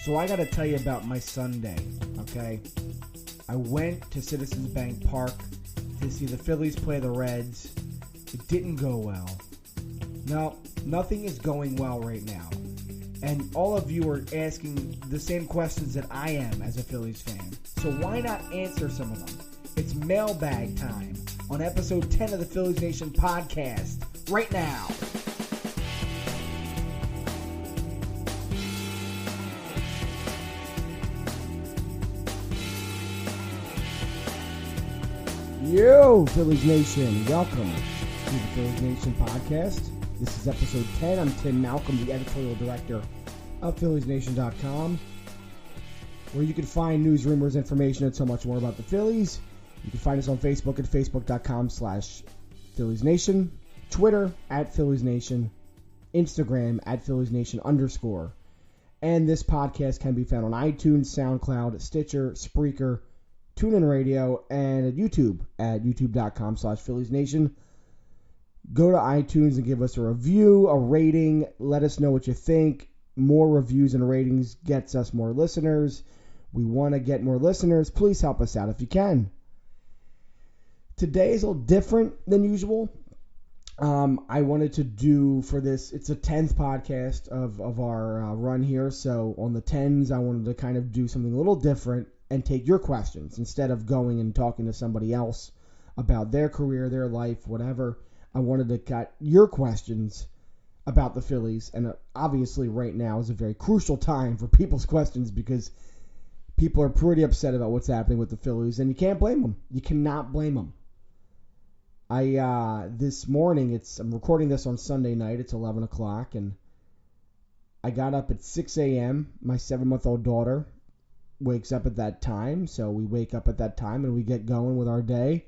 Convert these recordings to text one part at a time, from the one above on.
So I got to tell you about my Sunday, okay? I went to Citizens Bank Park to see the Phillies play the Reds. It didn't go well. No, nothing is going well right now. And all of you are asking the same questions that I am as a Phillies fan. So why not answer some of them? It's mailbag time on episode 10 of the Phillies Nation Podcast right now. Yo, Phillies Nation. Welcome to the Phillies Nation Podcast. This is episode 10. I'm Tim Malcolm, the editorial director of PhilliesNation.com, where you can find news, rumors, information, and so much more about the Phillies. You can find us on Facebook at facebook.com/PhilliesNation, Twitter at PhilliesNation, Instagram at PhilliesNation_. And this podcast can be found on iTunes, SoundCloud, Stitcher, Spreaker, TuneIn Radio, and at YouTube at youtube.com/PhilliesNation. Go to iTunes and give us a review, a rating. Let us know what you think. More reviews and ratings gets us more listeners. We want to get more listeners. Please help us out if you can. Today is a little different than usual. I wanted to do for this, it's a 10th podcast of our run here. So on the 10s, I wanted to kind of do something a little different and take your questions instead of going and talking to somebody else about their career, their life, whatever. I wanted to get your questions about the Phillies, and obviously right now is a very crucial time for people's questions because people are pretty upset about what's happening with the Phillies, and you can't blame them. You cannot blame them. This morning, I'm recording this on Sunday night. It's 11 o'clock, and I got up at 6 a.m. My 7-month-old daughter wakes up at that time, so we wake up at that time and we get going with our day.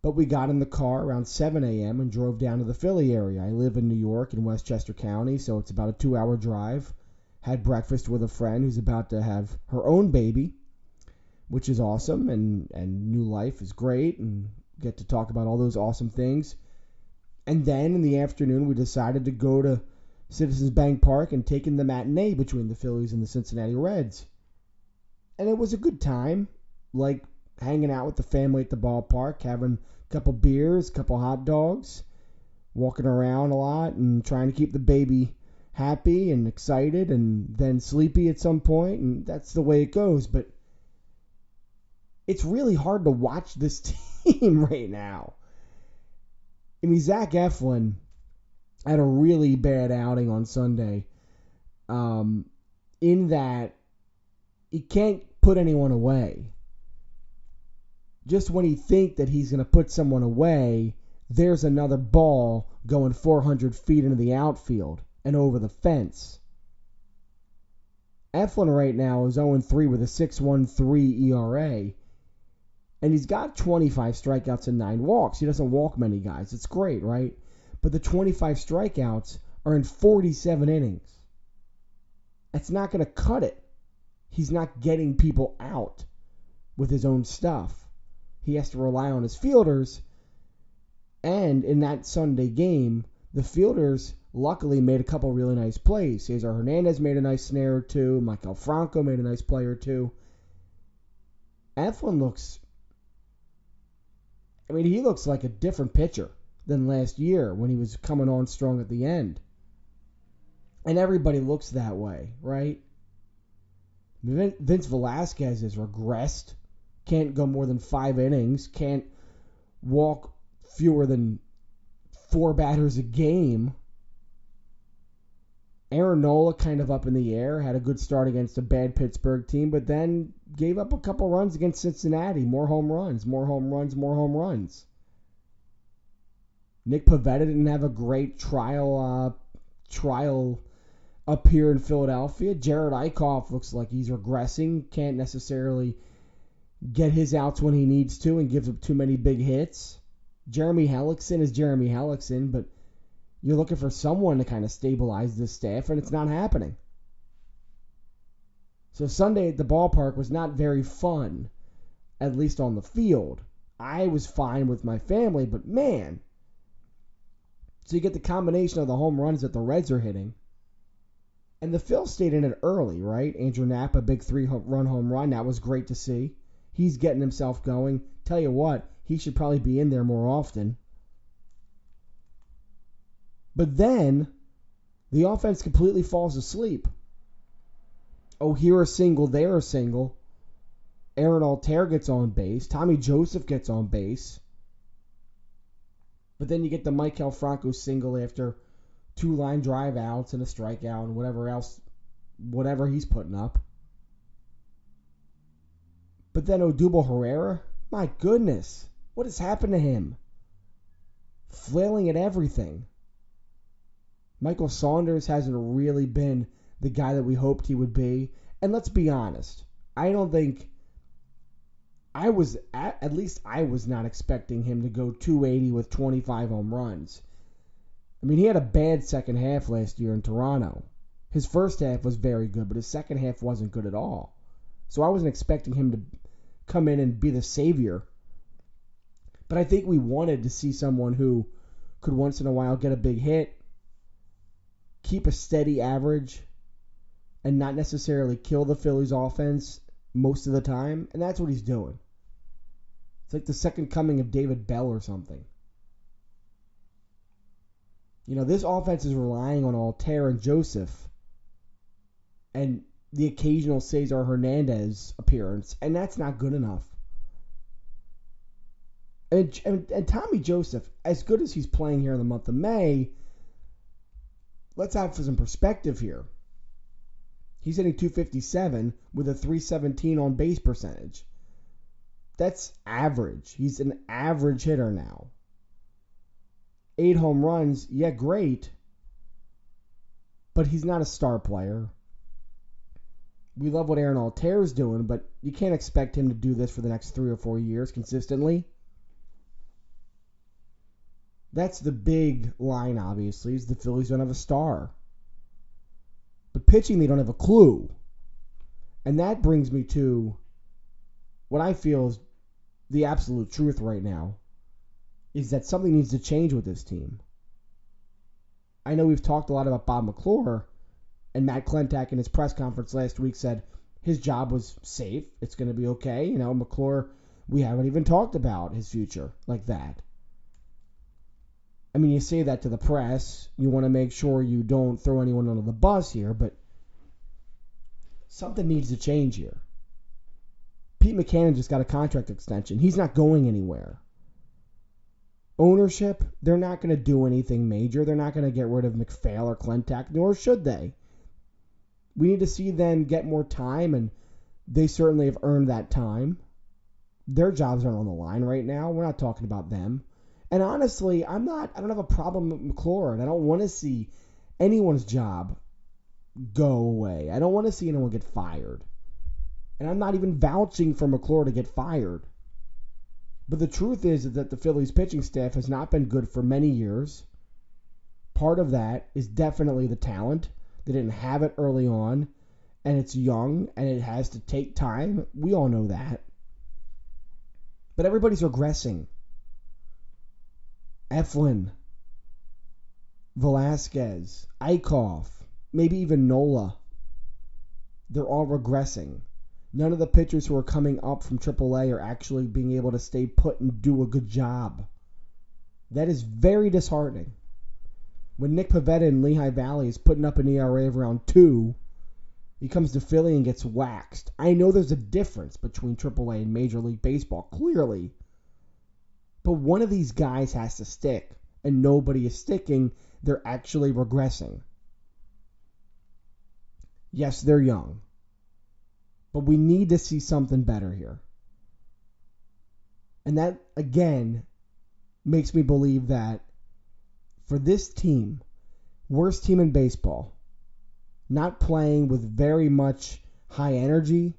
But we got in the car around 7 a.m. and drove down to the Philly area. I live in New York in Westchester County, so it's about a 2-hour drive. Had breakfast with a friend who's about to have her own baby, which is awesome, and new life is great, and get to talk about all those awesome things. And then in the afternoon, we decided to go to Citizens Bank Park and take in the matinee between the Phillies and the Cincinnati Reds. And it was a good time, like hanging out with the family at the ballpark, having a couple beers, a couple hot dogs, walking around a lot and trying to keep the baby happy and excited and then sleepy at some point, and that's the way it goes. But it's really hard to watch this team right now. I mean, Zach Eflin had a really bad outing on Sunday, in that he can't put anyone away. Just when you think that he's going to put someone away, there's another ball going 400 feet into the outfield and over the fence. Eflin right now is 0-3 with a 6.13 ERA. And he's got 25 strikeouts and 9 walks. He doesn't walk many guys. It's great, right? But the 25 strikeouts are in 47 innings. That's not going to cut it. He's not getting people out with his own stuff. He has to rely on his fielders. And in that Sunday game, the fielders luckily made a couple really nice plays. Cesar Hernandez made a nice snare or two. Michael Franco made a nice play or two. Eflin he looks like a different pitcher than last year when he was coming on strong at the end. And everybody looks that way, right? Vince Velasquez has regressed. Can't go more than 5 innings. Can't walk fewer than 4 batters a game. Aaron Nola kind of up in the air. Had a good start against a bad Pittsburgh team, but then gave up a couple runs against Cincinnati. More home runs. Nick Pivetta didn't have a great trial up here in Philadelphia. Jared Eichhoff looks like he's regressing. Can't necessarily get his outs when he needs to and gives up too many big hits. Jeremy Hellickson is Jeremy Hellickson, but you're looking for someone to kind of stabilize this staff, and it's not happening. So Sunday at the ballpark was not very fun, at least on the field. I was fine with my family, but man. So you get the combination of the home runs that the Reds are hitting, And the Phil stayed in it early, right? Andrew Knapp, a big 3-run home run. That was great to see. He's getting himself going. Tell you what, he should probably be in there more often. But then, the offense completely falls asleep. Oh, here a single, there a single. Aaron Altair gets on base. Tommy Joseph gets on base. But then you get the Maikel Franco single after 2 line drive outs and a strikeout and whatever he's putting up. But then Odubel Herrera, my goodness, what has happened to him? Flailing at everything. Michael Saunders hasn't really been the guy that we hoped he would be. And let's be honest, I don't think at least I was not expecting him to go 280 with 25 home runs. I mean, he had a bad second half last year in Toronto. His first half was very good, but his second half wasn't good at all. So I wasn't expecting him to come in and be the savior. But I think we wanted to see someone who could once in a while get a big hit, keep a steady average, and not necessarily kill the Phillies offense most of the time. And that's what he's doing. It's like the second coming of David Bell or something. You know, this offense is relying on Altair and Joseph and the occasional Cesar Hernandez appearance, and that's not good enough. And Tommy Joseph, as good as he's playing here in the month of May, let's have some perspective here. He's hitting .257 with a .317 on base percentage. That's average. He's an average hitter now. 8 home runs, yeah, great. But he's not a star player. We love what Aaron Altair is doing, but you can't expect him to do this for the next 3 or 4 years consistently. That's the big line, obviously, is the Phillies don't have a star. But pitching, they don't have a clue. And that brings me to what I feel is the absolute truth right now, is that something needs to change with this team. I know we've talked a lot about Bob McClure, and Matt Klentak in his press conference last week said his job was safe. It's going to be okay. You know, McClure, we haven't even talked about his future like that. I mean, you say that to the press. You want to make sure you don't throw anyone under the bus here, but something needs to change here. Pete Mackanin just got a contract extension. He's not going anywhere. Ownership, they're not going to do anything major. They're not going to get rid of McPhail or Klentak, nor should they. We need to see them get more time, and they certainly have earned that time. Their jobs aren't on the line right now. We're not talking about them. And honestly, I don't have a problem with McClure, and I don't want to see anyone's job go away. I don't want to see anyone get fired. And I'm not even vouching for McClure to get fired. But the truth is that the Phillies pitching staff has not been good for many years. Part of that is definitely the talent. They didn't have it early on, and it's young, and it has to take time. We all know that. But everybody's regressing. Eflin, Velasquez, Eichhoff, maybe even Nola. They're all regressing. None of the pitchers who are coming up from AAA are actually being able to stay put and do a good job. That is very disheartening. When Nick Pivetta in Lehigh Valley is putting up an ERA of around 2, he comes to Philly and gets waxed. I know there's a difference between AAA and Major League Baseball, clearly. But one of these guys has to stick, and nobody is sticking. They're actually regressing. Yes, they're young. But we need to see something better here. And that, again, makes me believe that for this team, worst team in baseball, not playing with very much high energy,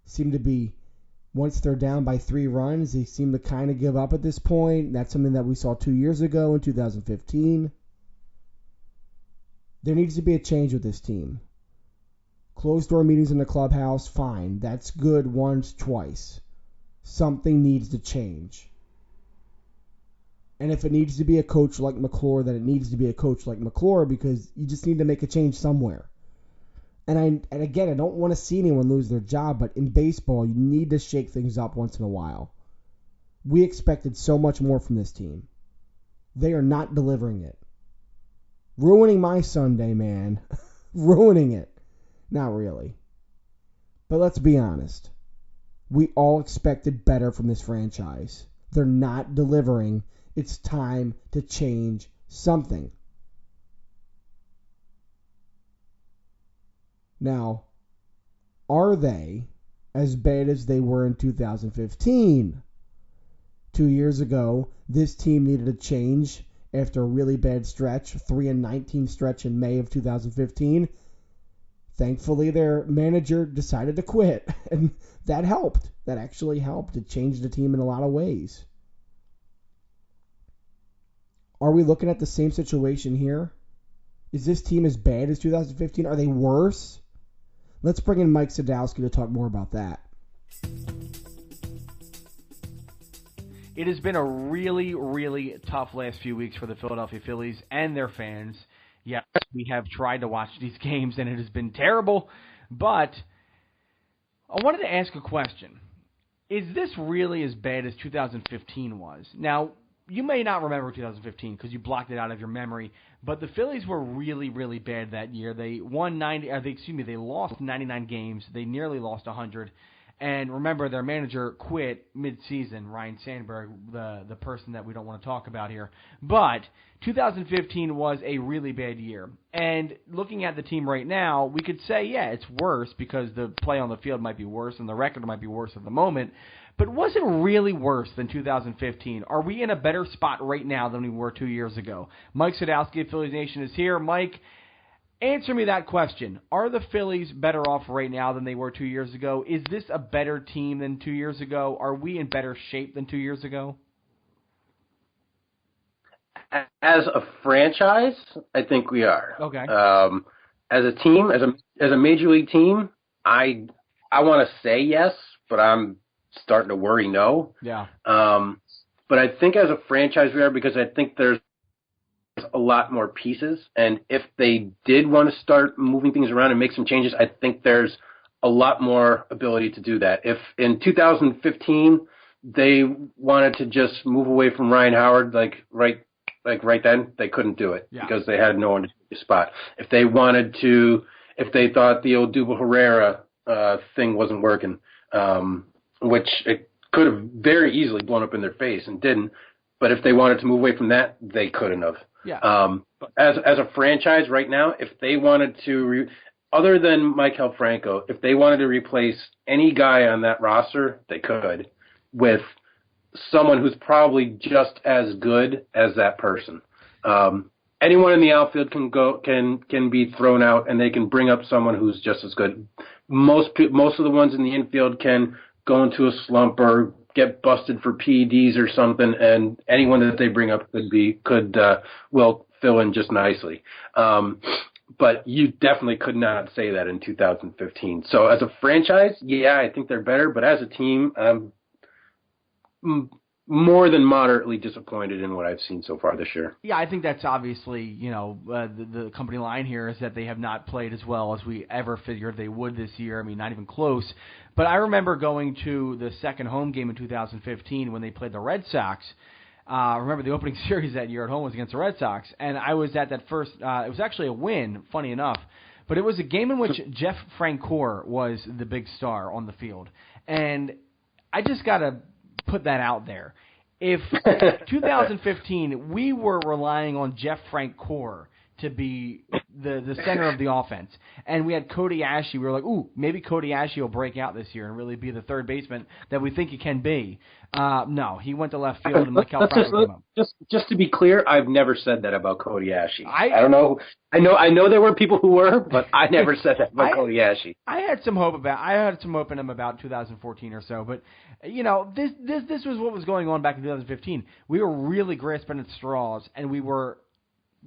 seem to be, once they're down by 3 runs, they seem to kind of give up at this point. That's something that we saw 2 years ago in 2015. There needs to be a change with this team. Closed-door meetings in the clubhouse, fine. That's good once, twice. Something needs to change. And if it needs to be a coach like McClure, then it needs to be a coach like McClure, because you just need to make a change somewhere. And again, I don't want to see anyone lose their job, but in baseball, you need to shake things up once in a while. We expected so much more from this team. They are not delivering it. Ruining my Sunday, man. Ruining it. Not really. But let's be honest. We all expected better from this franchise. They're not delivering. It's time to change something. Now, are they as bad as they were in 2015? 2 years ago, this team needed a change after a really bad stretch, 3-19 stretch in May of 2015. Thankfully, their manager decided to quit, and that helped. That actually helped. It changed the team in a lot of ways. Are we looking at the same situation here? Is this team as bad as 2015? Are they worse? Let's bring in Mike Sadowski to talk more about that. It has been a really, really tough last few weeks for the Philadelphia Phillies and their fans. Yes, we have tried to watch these games, and it has been terrible. But I wanted to ask a question. Is this really as bad as 2015 was? Now, you may not remember 2015 because you blocked it out of your memory, but the Phillies were really, really bad that year. They they lost 99 games. They nearly lost 100. And remember, their manager quit mid-season, Ryan Sandberg, the person that we don't want to talk about here. But 2015 was a really bad year. And looking at the team right now, we could say, yeah, it's worse because the play on the field might be worse and the record might be worse at the moment. But was it really worse than 2015? Are we in a better spot right now than we were 2 years ago? Mike Sadowski of Phillies Nation is here. Mike, answer me that question. Are the Phillies better off right now than they were 2 years ago? Is this a better team than 2 years ago? Are we in better shape than 2 years ago? As a franchise, I think we are. Okay. As a team, as a major league team, I want to say yes, but I'm starting to worry no. Yeah. But I think as a franchise we are, because I think there's a lot more pieces, and if they did want to start moving things around and make some changes, I think there's a lot more ability to do that. If in 2015 they wanted to just move away from Ryan Howard, right then, they couldn't do it because they had no one to take the spot. If they thought the Odubel Herrera thing wasn't working, which it could have very easily blown up in their face and didn't, but if they wanted to move away from that, they couldn't have. Yeah. As a franchise right now, if they wanted to, other than Mike Franco, if they wanted to replace any guy on that roster, they could with someone who's probably just as good as that person. Anyone in the outfield can be thrown out, and they can bring up someone who's just as good. Most of the ones in the infield can go into a slump or get busted for PEDs or something, and anyone that they bring up will fill in just nicely. But you definitely could not say that in 2015. So as a franchise, yeah, I think they're better, but as a team, I'm more than moderately disappointed in what I've seen so far this year. Yeah, I think that's obviously, the company line here is that they have not played as well as we ever figured they would this year. I mean, not even close. But I remember going to the second home game in 2015 when they played the Red Sox. Remember the opening series that year at home was against the Red Sox, and I was at that first. It was actually a win, funny enough, but it was a game in which Jeff Francoeur was the big star on the field, and I just got to put that out there. If 2015 we were relying on Jeff Francoeur to be the center of the offense, and we had Cody Asche, we were like, ooh, maybe Cody Asche will break out this year and really be the third baseman that we think he can be. No, he went to left field and Mike Trout came up. Just to be clear, I've never said that about Cody Asche. I don't know. I know there were people who were, but I never said that about Cody Asche. I had some hope in him about 2014 or so, but this was what was going on back in 2015. We were really grasping at straws, and we were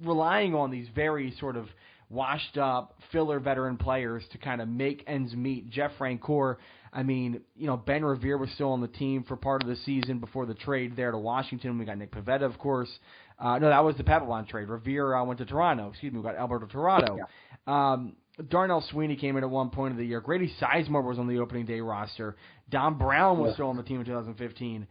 relying on these very sort of washed up filler veteran players to kind of make ends meet. Jeff Francoeur, I mean, Ben Revere was still on the team for part of the season before the trade there to Washington. We got Nick Pivetta, of course. No, that was the Papelbon trade. Revere went to Toronto. We got Alberto Torrado. Darnell Sweeney came in at one point of the year. Grady Sizemore was on the opening day roster. Don Brown was still on the team in 2015.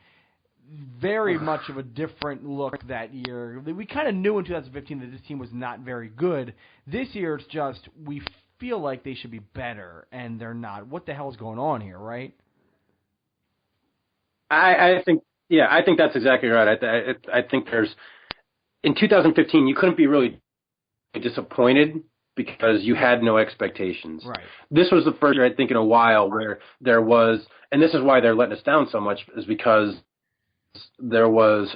Very much of a different look that year. We kind of knew in 2015 that this team was not very good. This year, it's just we feel like they should be better, and they're not. What the hell is going on here, right? I think that's exactly right. I think there's in 2015 you couldn't be really disappointed because you had no expectations. Right. This was the first year I think in a while where there was, and this is why they're letting us down so much, is because there was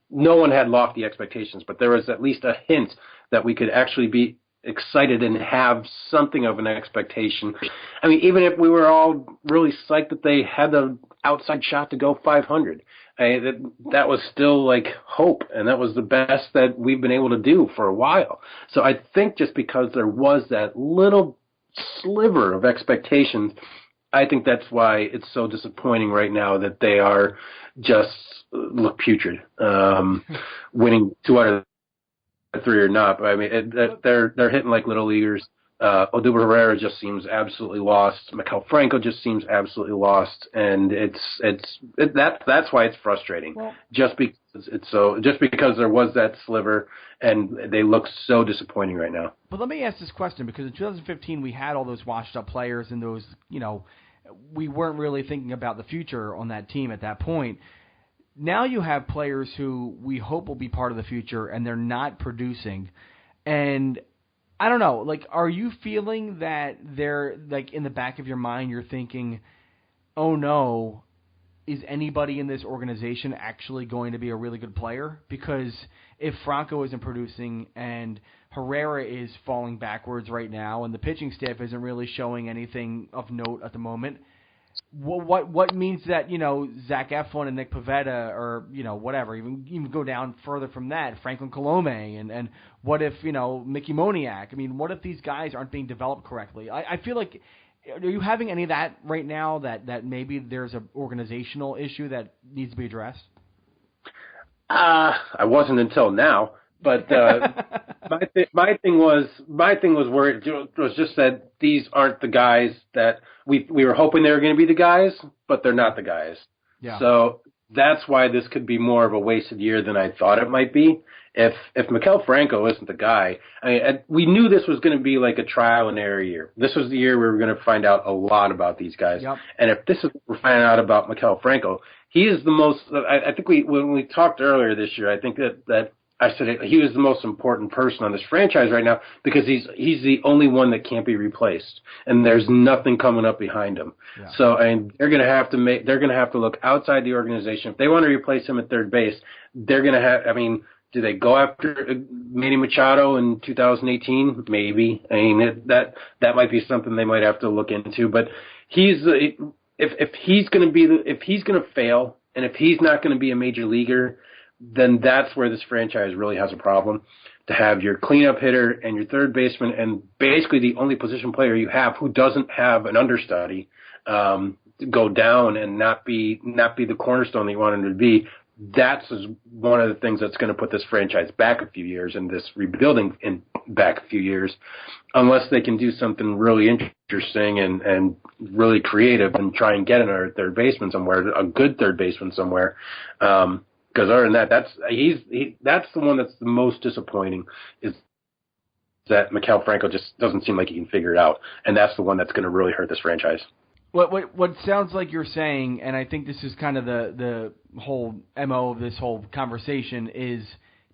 no one had lofty expectations, but there was at least a hint that we could actually be excited and have something of an expectation. I mean, even if we were all really psyched that they had the outside shot to go 500, that was still like hope, and that was the best that we've been able to do for a while. So I think just because there was that little sliver of expectations, I think that's why it's so disappointing right now that they are just look putrid, winning 2 out of 3 or not. But I mean, they're hitting like little leaguers. Odubel Herrera just seems absolutely lost. Maikel Franco just seems absolutely lost, and that's why it's frustrating. Well, just because there was that sliver, and they look so disappointing right now. But let me ask this question, because in 2015 we had all those washed up players and those, we weren't really thinking about the future on that team at that point. Now you have players who we hope will be part of the future, and they're not producing. And I don't know, like, are you feeling that they're, like, in the back of your mind, you're thinking, oh no, is anybody in this organization actually going to be a really good player? Because if Franco isn't producing and Herrera is falling backwards right now and the pitching staff isn't really showing anything of note at the moment, what means that, Zach Eflin and Nick Pivetta or, whatever, even go down further from that, Franklin Colome, and what if, Mickey Moniak? I mean, what if these guys aren't being developed correctly? I feel like, are you having any of that right now, that maybe there's an organizational issue that needs to be addressed? I wasn't until now, but my thing was where it was just that these aren't the guys that we were hoping they were going to be the guys, but they're not the guys. Yeah. So that's why this could be more of a wasted year than I thought it might be. If Maikel Franco isn't the guy, we knew this was going to be like a trial and error year. This was the year we were going to find out a lot about these guys. Yep. And if this is what we're finding out about Maikel Franco, he is the most. I think when we talked earlier this year, I think that I said he was the most important person on this franchise right now because he's the only one that can't be replaced, and there's nothing coming up behind him. Yeah. So they're going to have to look outside the organization if they want to replace him at third base. They're going to have. I mean, do they go after Manny Machado in 2018? Maybe. I mean that might be something they might have to look into. But if he's going to fail, and if he's not going to be a major leaguer, then that's where this franchise really has a problem. To have your cleanup hitter and your third baseman and basically the only position player you have who doesn't have an understudy go down and not be the cornerstone that you want him to be, that's one of the things that's going to put this franchise back a few years and this rebuilding back a few years, unless they can do something really interesting and really creative and try and get another third baseman somewhere, a good third baseman somewhere. Because other than that, that's the one that's the most disappointing, is that Maikel Franco just doesn't seem like he can figure it out, and that's the one that's going to really hurt this franchise. What sounds like you're saying, and I think this is kind of the whole MO of this whole conversation, is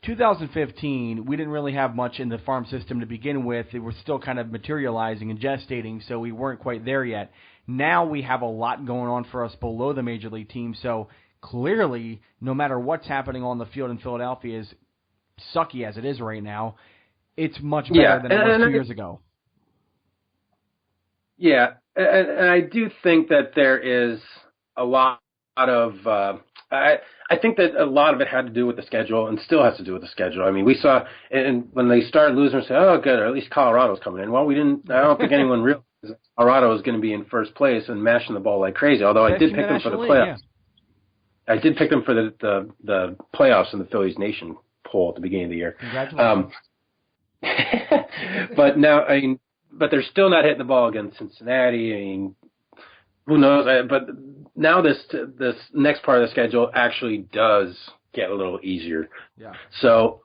2015, we didn't really have much in the farm system to begin with. It was still kind of materializing and gestating, so we weren't quite there yet. Now we have a lot going on for us below the major league team, so clearly, no matter what's happening on the field in Philadelphia, as sucky as it is right now, it's much better than it was 2 years ago. Yeah, and I do think that there is a lot of I think that a lot of it had to do with the schedule and still has to do with the schedule. I mean, we saw and when they started losing, we said, oh, good, or at least Colorado's coming in. Well, I don't think anyone realized Colorado was going to be in first place and mashing the ball like crazy, although I did pick them for the playoffs. Yeah. I did pick them for the playoffs in the Phillies Nation poll at the beginning of the year. Congratulations. But now, I mean, but they're still not hitting the ball against Cincinnati. I mean, who knows? But now this next part of the schedule actually does get a little easier. Yeah. So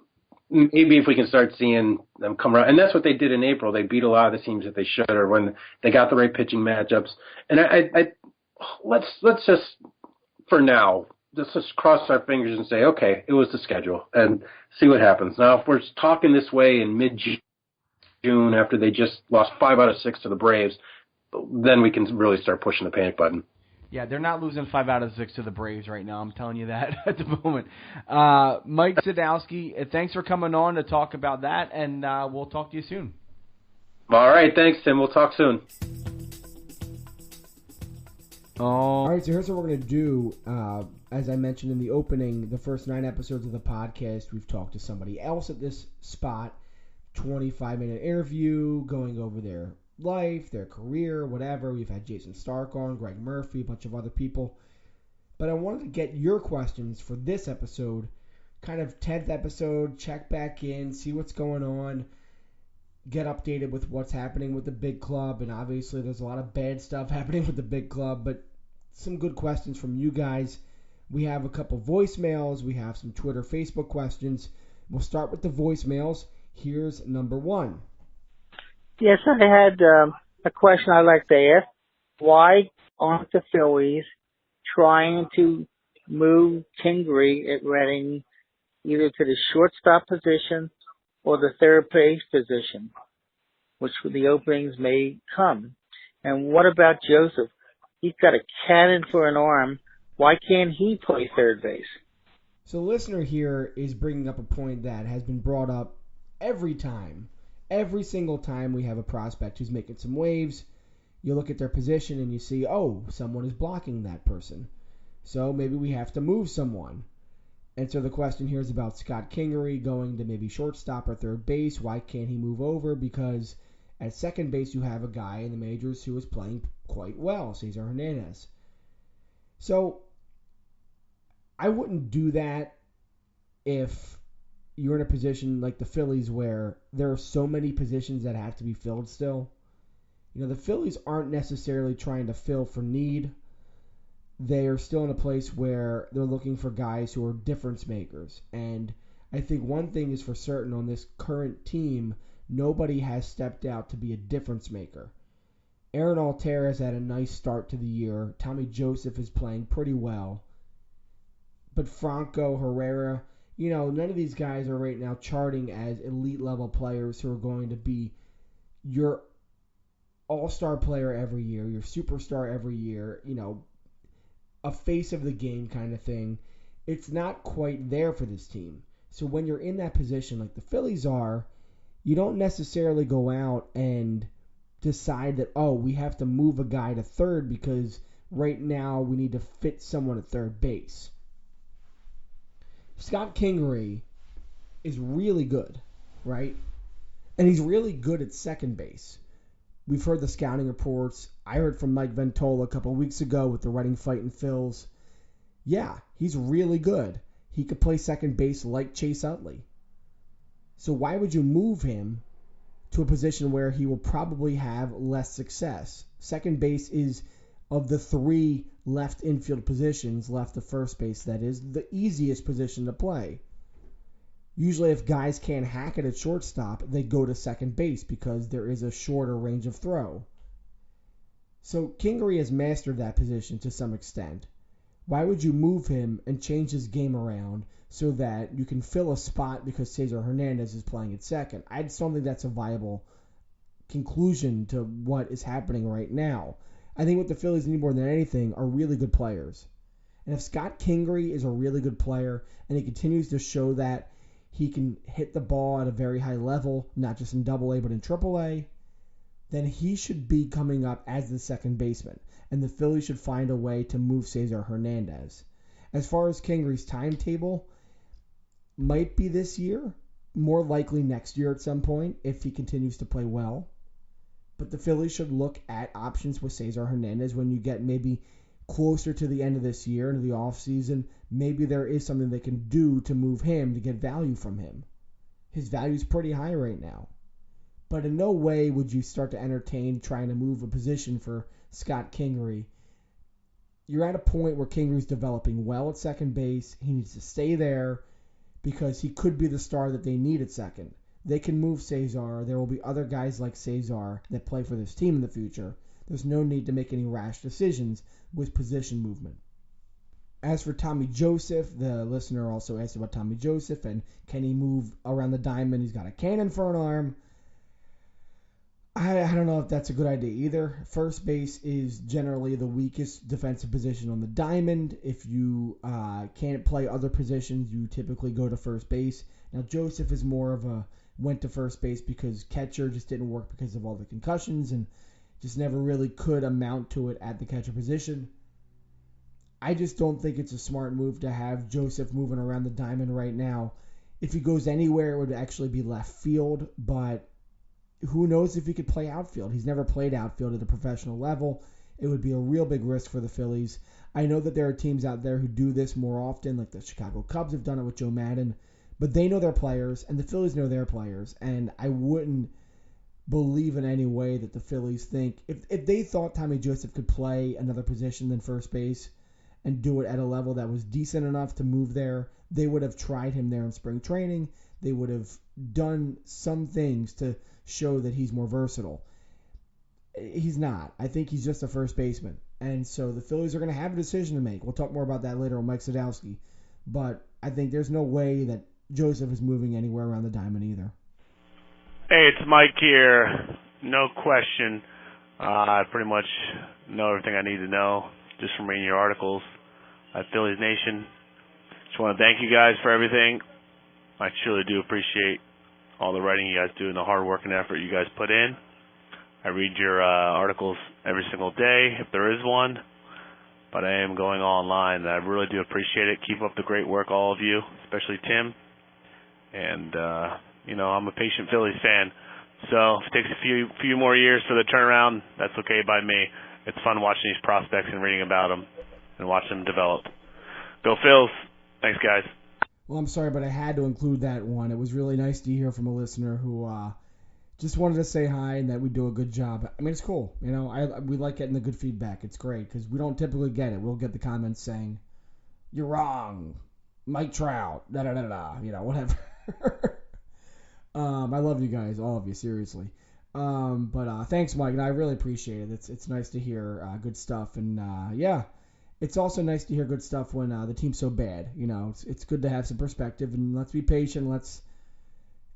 maybe if we can start seeing them come around, and that's what they did in April. They beat a lot of the teams that they should, or when they got the right pitching matchups. And let's just for now just cross our fingers and say, okay, it was the schedule, and see what happens. Now, if we're talking this way in mid-June after they just lost 5 out of 6 to the Braves, then we can really start pushing the panic button. Yeah, they're not losing 5 out of 6 to the Braves right now. I'm telling you that at the moment. Mike Sadowski, thanks for coming on to talk about that, and we'll talk to you soon. All right, thanks, Tim. We'll talk soon. All right, so here's what we're going to do. As I mentioned in the opening, the first 9 episodes of the podcast, we've talked to somebody else at this spot, 25-minute interview, going over their life, their career, whatever. We've had Jason Stark on, Greg Murphy, a bunch of other people. But I wanted to get your questions for this episode, kind of 10th episode, check back in, see what's going on, get updated with what's happening with the big club. And obviously there's a lot of bad stuff happening with the big club, but some good questions from you guys. We have a couple voicemails. We have some Twitter, Facebook questions. We'll start with the voicemails. Here's number 1. Yes, I had a question I'd like to ask. Why aren't the Phillies trying to move Kingery at Reading either to the shortstop position or the third base position, which the openings may come? And what about Joseph? He's got a cannon for an arm. Why can't he play third base? So the listener here is bringing up a point that has been brought up every single time we have a prospect who's making some waves. You look at their position and you see, oh, someone is blocking that person. So maybe we have to move someone. And so the question here is about Scott Kingery going to maybe shortstop or third base. Why can't he move over? Because at second base you have a guy in the majors who is playing quite well, Cesar Hernandez. So I wouldn't do that if you're in a position like the Phillies where there are so many positions that have to be filled still. You know, the Phillies aren't necessarily trying to fill for need. They are still in a place where they're looking for guys who are difference makers. And I think one thing is for certain on this current team, nobody has stepped out to be a difference maker. Aaron Altherr has had a nice start to the year. Tommy Joseph is playing pretty well. But Franco, Herrera, you know, none of these guys are right now charting as elite level players who are going to be your all-star player every year, your superstar every year, you know, a face of the game kind of thing. It's not quite there for this team. So when you're in that position like the Phillies are, you don't necessarily go out and decide that, oh, we have to move a guy to third because right now we need to fit someone at third base. Scott Kingery is really good, right? And he's really good at second base. We've heard the scouting reports. I heard from Mike Ventola a couple of weeks ago with the Reading Fightin' Phils. Yeah, he's really good. He could play second base like Chase Utley. So why would you move him to a position where he will probably have less success? Second base is, of the 3 left infield positions, left of first base, that is, the easiest position to play. Usually if guys can't hack it at shortstop, they go to second base because there is a shorter range of throw. So Kingery has mastered that position to some extent. Why would you move him and change his game around so that you can fill a spot because Cesar Hernandez is playing at second? I just don't think that's a viable conclusion to what is happening right now. I think what the Phillies need more than anything are really good players. And if Scott Kingery is a really good player and he continues to show that he can hit the ball at a very high level, not just in AA but in AAA, then he should be coming up as the second baseman. And the Phillies should find a way to move Cesar Hernandez. As far as Kingery's timetable, might be this year, more likely next year at some point if he continues to play well. But the Phillies should look at options with Cesar Hernandez when you get maybe closer to the end of this year, into the offseason. Maybe there is something they can do to move him to get value from him. His value is pretty high right now. But in no way would you start to entertain trying to move a position for Scott Kingery. You're at a point where Kingery's developing well at second base. He needs to stay there because he could be the star that they need at second. They can move Cesar. There will be other guys like Cesar that play for this team in the future. There's no need to make any rash decisions with position movement. As for Tommy Joseph, the listener also asked about Tommy Joseph and can he move around the diamond? He's got a cannon for an arm. I don't know if that's a good idea either. First base is generally the weakest defensive position on the diamond. If you can't play other positions, you typically go to first base. Now, Joseph is more of a went to first base because catcher just didn't work because of all the concussions and just never really could amount to it at the catcher position. I just don't think it's a smart move to have Joseph moving around the diamond right now. If he goes anywhere, it would actually be left field, but who knows if he could play outfield. He's never played outfield at a professional level. It would be a real big risk for the Phillies. I know that there are teams out there who do this more often, like the Chicago Cubs have done it with Joe Madden, but they know their players, and the Phillies know their players, and I wouldn't believe in any way that the Phillies think, if they thought Tommy Joseph could play another position than first base and do it at a level that was decent enough to move there, they would have tried him there in spring training. They would have done some things to show that he's more versatile. He's not. I think he's just a first baseman. And so the Phillies are going to have a decision to make. We'll talk more about that later on Mike Sadowski. But I think there's no way that Joseph is moving anywhere around the diamond either. Hey, it's Mike here. No question. I pretty much know everything I need to know just from reading your articles at Phillies Nation. Just want to thank you guys for everything. I truly do appreciate all the writing you guys do and the hard work and effort you guys put in. I read your articles every single day, if there is one, but I am going online, and I really do appreciate it. Keep up the great work, all of you, especially Tim. And, I'm a patient Phillies fan, so if it takes a few more years for the turnaround, that's okay by me. It's fun watching these prospects and reading about them and watching them develop. Go Phils. Thanks, guys. Well, I'm sorry, but I had to include that one. It was really nice to hear from a listener who just wanted to say hi and that we do a good job. I mean, it's cool. We like getting the good feedback. It's great because we don't typically get it. We'll get the comments saying, "You're wrong, Mike Trout, da-da-da-da," whatever. I love you guys, all of you, seriously. But thanks, Mike, and I really appreciate it. It's nice to hear good stuff, and it's also nice to hear good stuff when the team's so bad. It's good to have some perspective, and let's be patient.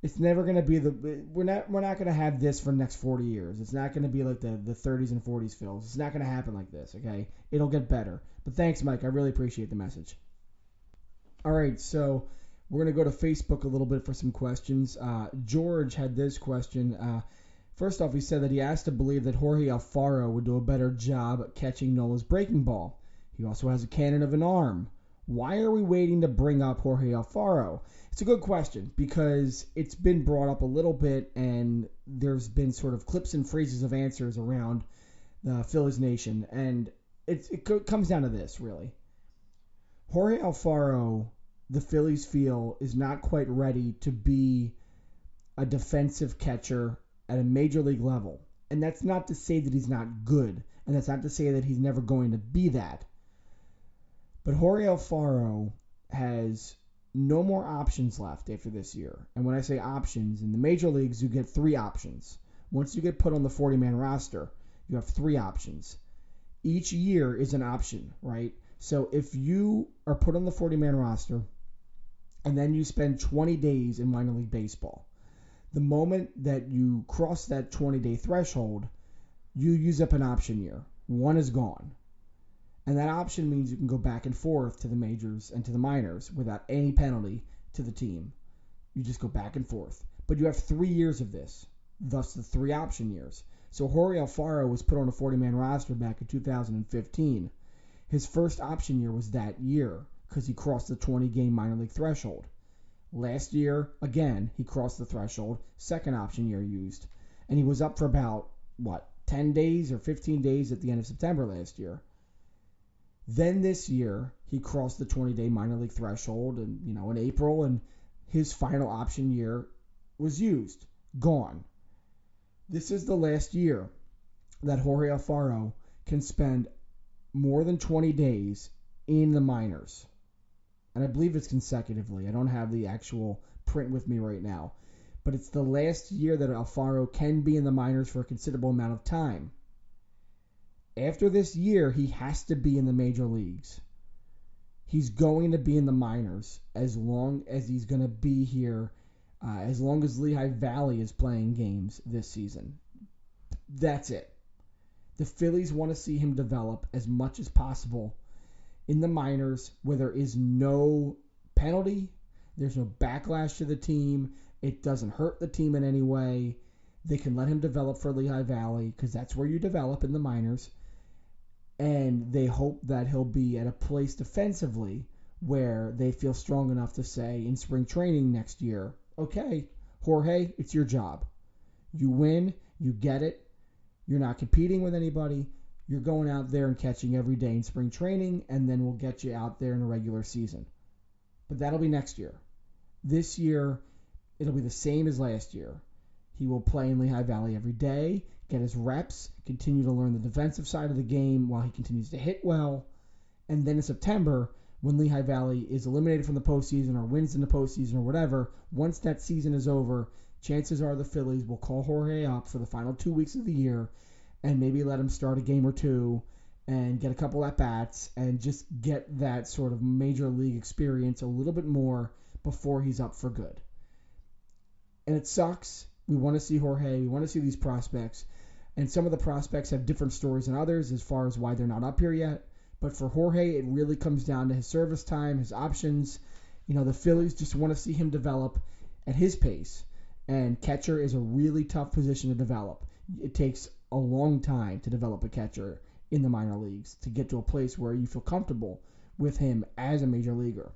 It's never going to be we're not going to have this for the next 40 years. It's not going to be like the 30s and 40s Phils. It's not going to happen like this, okay? It'll get better. But thanks, Mike. I really appreciate the message. All right, so we're going to go to Facebook a little bit for some questions. George had this question. First off, he said that he asked to believe that Jorge Alfaro would do a better job at catching Nola's breaking ball. He also has a cannon of an arm. Why are we waiting to bring up Jorge Alfaro? It's a good question because it's been brought up a little bit and there's been sort of clips and phrases of answers around the Phillies Nation. And it comes down to this, really. Jorge Alfaro, the Phillies feel, is not quite ready to be a defensive catcher at a major league level. And that's not to say that he's not good. And that's not to say that he's never going to be that. But Jorge Alfaro has no more options left after this year. And when I say options, in the major leagues, you get 3 options. Once you get put on the 40-man roster, you have 3 options. Each year is an option, right? So if you are put on the 40-man roster and then you spend 20 days in minor league baseball, the moment that you cross that 20-day threshold, you use up an option year. 1 is gone. And that option means you can go back and forth to the majors and to the minors without any penalty to the team. You just go back and forth. But you have 3 years of this, thus the 3 option years. So Jorge Alfaro was put on a 40-man roster back in 2015. His first option year was that year because he crossed the 20-game minor league threshold. Last year, again, he crossed the threshold, second option year used. And he was up for about, 10 days or 15 days at the end of September last year. Then this year, he crossed the 20-day minor league threshold in April, and his final option year was used, gone. This is the last year that Jorge Alfaro can spend more than 20 days in the minors. And I believe it's consecutively. I don't have the actual print with me right now. But it's the last year that Alfaro can be in the minors for a considerable amount of time. After this year, he has to be in the major leagues. He's going to be in the minors as long as he's going to be here, as long as Lehigh Valley is playing games this season. That's it. The Phillies want to see him develop as much as possible in the minors where there is no penalty, there's no backlash to the team, it doesn't hurt the team in any way. They can let him develop for Lehigh Valley because that's where you develop in the minors. And they hope that he'll be at a place defensively where they feel strong enough to say in spring training next year, okay, Jorge, it's your job. You win, you get it, you're not competing with anybody, you're going out there and catching every day in spring training, and then we'll get you out there in the regular season. But that'll be next year. This year, it'll be the same as last year. He will play in Lehigh Valley every day, get his reps, continue to learn the defensive side of the game while he continues to hit well. And then in September, when Lehigh Valley is eliminated from the postseason or wins in the postseason or whatever, once that season is over, chances are the Phillies will call Jorge up for the final 2 weeks of the year and maybe let him start a game or two and get a couple at-bats and just get that sort of major league experience a little bit more before he's up for good. And it sucks. We want to see Jorge. We want to see these prospects. And some of the prospects have different stories than others as far as why they're not up here yet. But for Jorge, it really comes down to his service time, his options. You know, the Phillies just want to see him develop at his pace. And catcher is a really tough position to develop. It takes a long time to develop a catcher in the minor leagues to get to a place where you feel comfortable with him as a major leaguer.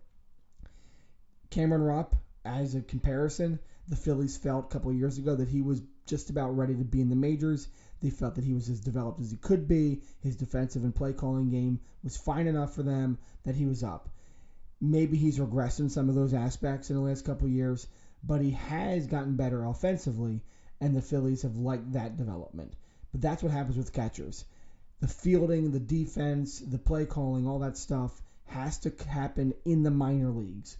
Cameron Rupp, as a comparison, the Phillies felt a couple of years ago that he was just about ready to be in the majors. They felt that he was as developed as he could be. His defensive and play calling game was fine enough for them that he was up. Maybe he's regressed in some of those aspects in the last couple of years, but he has gotten better offensively, and the Phillies have liked that development. But that's what happens with catchers. The fielding, the defense, the play calling, all that stuff has to happen in the minor leagues.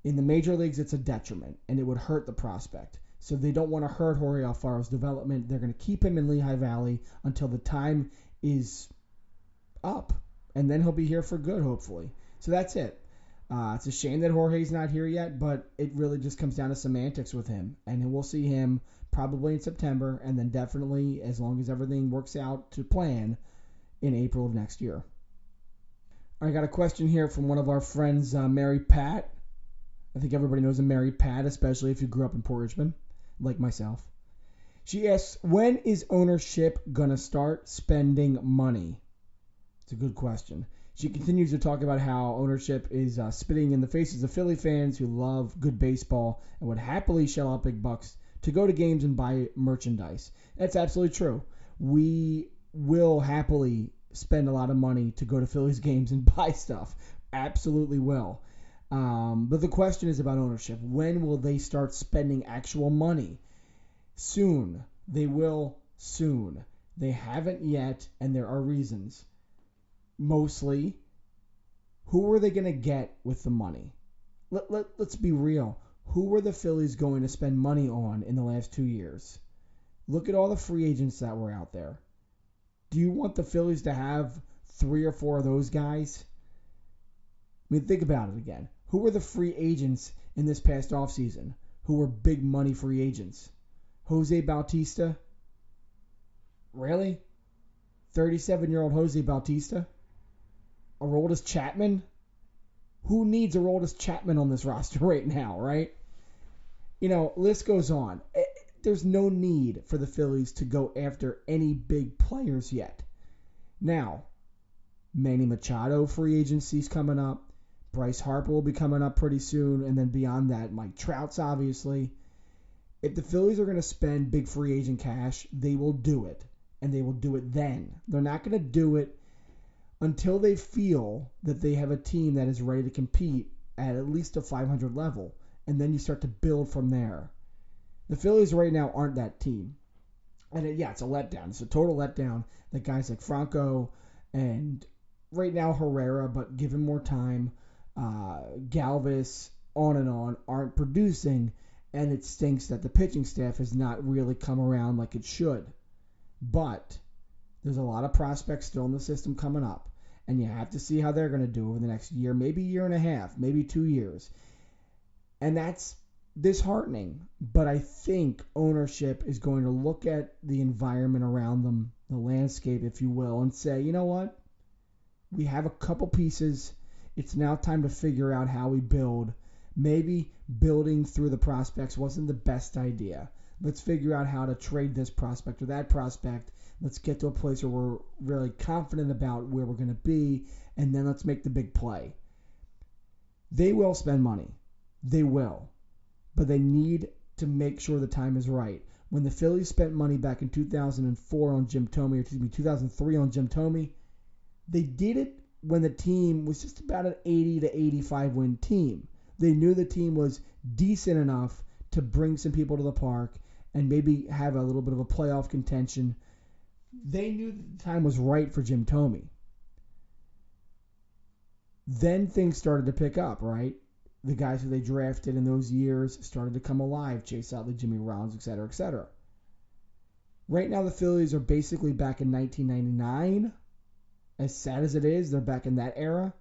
In the major leagues, it's a detriment, and it would hurt the prospect. So they don't want to hurt Jorge Alfaro's development. They're going to keep him in Lehigh Valley until the time is up, and then he'll be here for good, hopefully. So that's it. It's a shame that Jorge's not here yet, but it really just comes down to semantics with him, and we'll see him probably in September, and then definitely, as long as everything works out to plan, in April of next year. I got a question here from one of our friends, Mary Pat. I think everybody knows a Mary Pat, especially if you grew up in Port Richmond, like myself. She asks, when is ownership going to start spending money? It's a good question. She continues to talk about how ownership is spitting in the faces of Philly fans who love good baseball and would happily shell out big bucks to go to games and buy merchandise. That's absolutely true. We will happily spend a lot of money to go to Phillies games and buy stuff. Absolutely will. But the question is about ownership. When will they start spending actual money? Soon. They will soon. They haven't yet, and there are reasons. Mostly, who are they going to get with the money? Let's be real. Who were the Phillies going to spend money on in the last 2 years? Look at all the free agents that were out there. Do you want the Phillies to have 3 or 4 of those guys? I mean, think about it again. Who were the free agents in this past offseason? Who were big money free agents? Jose Bautista? Really? 37-year-old Jose Bautista? Aroldis Chapman? Who needs Aroldis Chapman on this roster right now, right? You know, list goes on. There's no need for the Phillies to go after any big players yet. Now, Manny Machado free agency's coming up. Bryce Harper will be coming up pretty soon. And then beyond that, Mike Trout's obviously. If the Phillies are going to spend big free agent cash, they will do it. And they will do it then. They're not going to do it until they feel that they have a team that is ready to compete at least a 500 level. And then you start to build from there. The Phillies right now aren't that team. And it's a letdown. It's a total letdown that guys like Franco and right now Herrera, but given more time, Galvis, on, aren't producing. And it stinks that the pitching staff has not really come around like it should. But there's a lot of prospects still in the system coming up. And you have to see how they're going to do over the next year, maybe year and a half, maybe 2 years. And that's disheartening. But I think ownership is going to look at the environment around them, the landscape, if you will, and say, you know what? We have a couple pieces. It's now time to figure out how we build. Maybe building through the prospects wasn't the best idea. Let's figure out how to trade this prospect or that prospect. Let's get to a place where we're really confident about where we're going to be, and then let's make the big play. They will spend money. They will. But they need to make sure the time is right. When the Phillies spent money back in 2004 on Jim Thome, 2003 on Jim Thome, they did it when the team was just about an 80 to 85 win team. They knew the team was decent enough to bring some people to the park and maybe have a little bit of a playoff contention. They knew that the time was right for Jim Thome. Then things started to pick up, right? The guys who they drafted in those years started to come alive. Chase Utley, Jimmy Rollins, etc., etc. Right now the Phillies are basically back in 1999. As sad as it is, they're back in that era.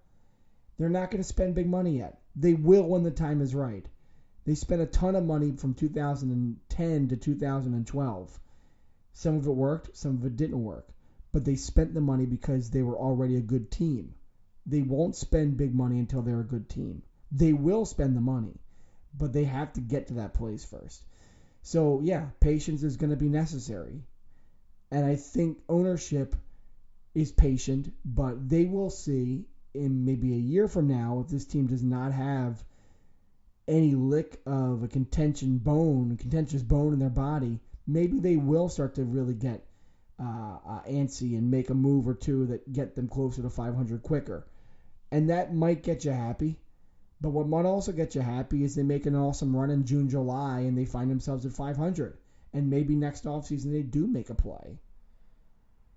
They're not going to spend big money yet. They will when the time is right. They spent a ton of money from 2010 to 2012. Some of it worked, some of it didn't work. But they spent the money because they were already a good team. They won't spend big money until they're a good team. They will spend the money, but they have to get to that place first. So, yeah, patience is going to be necessary. And I think ownership is patient, but they will see in maybe a year from now if this team does not have any lick of a contentious bone in their body, maybe they will start to really get antsy and make a move or two that get them closer to 500 quicker. And that might get you happy. But what might also get you happy is they make an awesome run in June, July, and they find themselves at 500. And maybe next offseason they do make a play.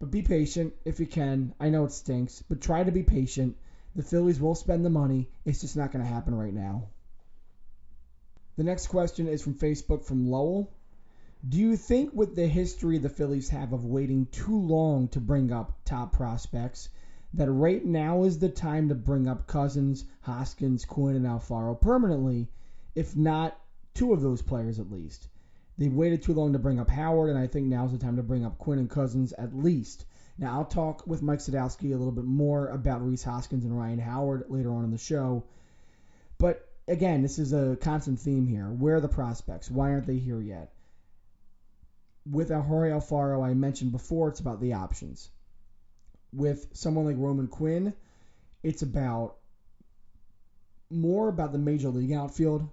But be patient if you can. I know it stinks, but try to be patient. The Phillies will spend the money. It's just not going to happen right now. The next question is from Facebook from Lowell. Do you think with the history the Phillies have of waiting too long to bring up top prospects, that right now is the time to bring up Cousins, Hoskins, Quinn, and Alfaro permanently, if not two of those players at least? They've waited too long to bring up Howard, and I think now's the time to bring up Quinn and Cousins at least. Now, I'll talk with Mike Sadowski a little bit more about Rhys Hoskins and Ryan Howard later on in the show. But, again, this is a constant theme here. Where are the prospects? Why aren't they here yet? With Jorge Alfaro, I mentioned before, it's about the options. With someone like Roman Quinn, it's more about the major league outfield.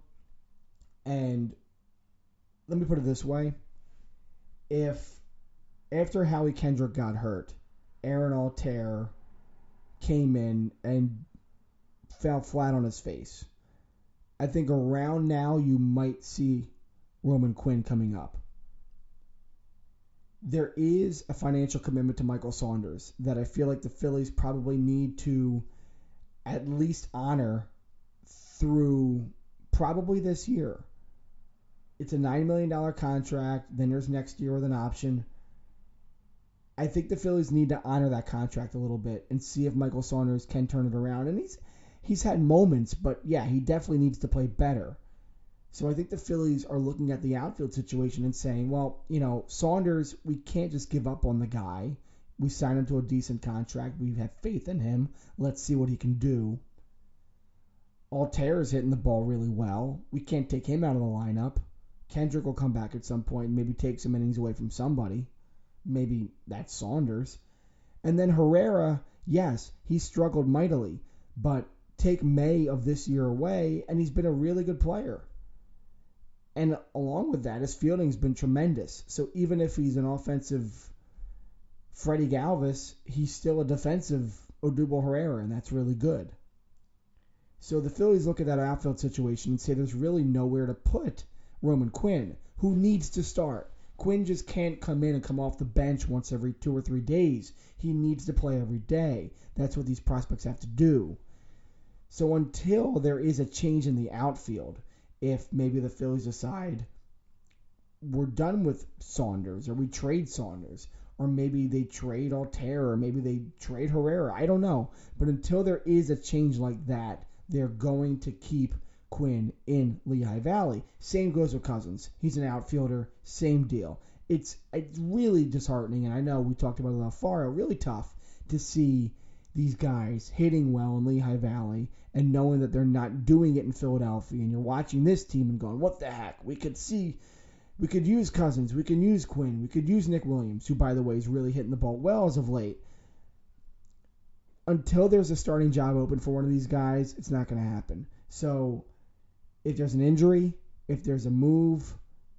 And let me put it this way. If after Howie Kendrick got hurt, Aaron Altair came in and fell flat on his face, I think around now you might see Roman Quinn coming up. There is a financial commitment to Michael Saunders that I feel like the Phillies probably need to at least honor through probably this year. It's a $9 million contract. Then there's next year with an option. I think the Phillies need to honor that contract a little bit and see if Michael Saunders can turn it around. And he's had moments, but yeah, he definitely needs to play better. So I think the Phillies are looking at the outfield situation and saying, well, Saunders, we can't just give up on the guy. We signed him to a decent contract. We have faith in him. Let's see what he can do. Altair is hitting the ball really well. We can't take him out of the lineup. Kendrick will come back at some point and maybe take some innings away from somebody. Maybe that's Saunders. And then Herrera, yes, he struggled mightily, but take May of this year away, and he's been a really good player. And along with that, his fielding's been tremendous. So even if he's an offensive Freddie Galvis, he's still a defensive Odubel Herrera, and that's really good. So the Phillies look at that outfield situation and say there's really nowhere to put Roman Quinn, who needs to start. Quinn just can't come in and come off the bench once every 2 or 3 days. He needs to play every day. That's what these prospects have to do. So until there is a change in the outfield, if maybe the Phillies decide we're done with Saunders, or we trade Saunders, or maybe they trade Altair, or maybe they trade Herrera, I don't know. But until there is a change like that, they're going to keep Quinn in Lehigh Valley. Same goes with Cousins. He's an outfielder, same deal. It's really disheartening, and I know we talked about it with Alfaro, really tough to see these guys hitting well in Lehigh Valley and knowing that they're not doing it in Philadelphia, and you're watching this team and going, what the heck? We could use Cousins, we can use Quinn, we could use Nick Williams, who, by the way, is really hitting the ball well as of late. Until there's a starting job open for one of these guys, it's not going to happen. So if there's an injury, if there's a move,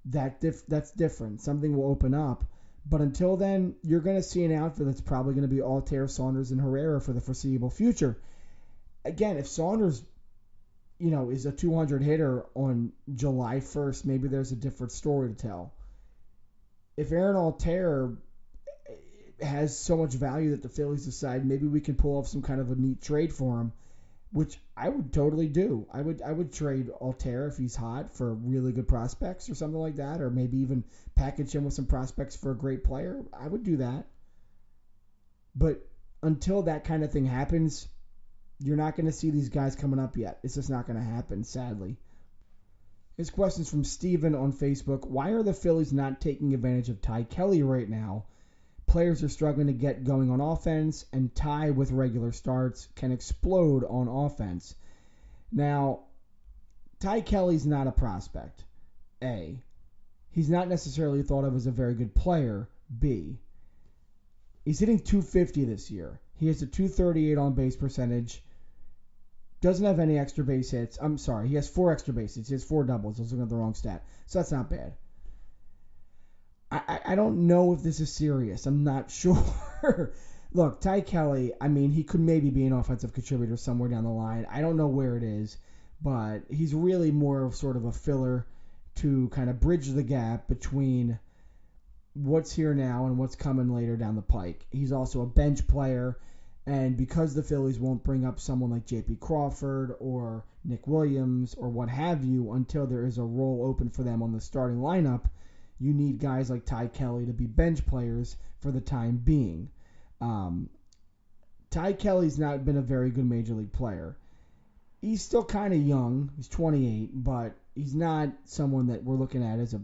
that's different. Something will open up. But until then, you're going to see an outfit that's probably going to be Altair, Saunders, and Herrera for the foreseeable future. Again, if Saunders, is a 200 hitter on July 1st, maybe there's a different story to tell. If Aaron Altair has so much value that the Phillies decide maybe we can pull off some kind of a neat trade for him, which I would totally do. I would trade Altair if he's hot for really good prospects or something like that, or maybe even package him with some prospects for a great player. I would do that. But until that kind of thing happens, you're not going to see these guys coming up yet. It's just not going to happen, sadly. His question's from Steven on Facebook. Why are the Phillies not taking advantage of Ty Kelly right now? Players are struggling to get going on offense, and Ty, with regular starts, can explode on offense. Now, Ty Kelly's not a prospect. A. He's not necessarily thought of as a very good player. B. He's hitting .250 this year. He has a .238 on-base percentage. Doesn't have any extra base hits. I'm sorry, he has 4 extra base hits. He has 4 doubles. I was looking at the wrong stat. So that's not bad. I don't know if this is serious. I'm not sure. Look, Ty Kelly, he could maybe be an offensive contributor somewhere down the line. I don't know where it is, but he's really more of sort of a filler to kind of bridge the gap between what's here now and what's coming later down the pike. He's also a bench player, and because the Phillies won't bring up someone like J.P. Crawford or Nick Williams or what have you until there is a role open for them on the starting lineup, you need guys like Ty Kelly to be bench players for the time being. Ty Kelly's not been a very good Major League player. He's still kind of young. He's 28, but he's not someone that we're looking at as a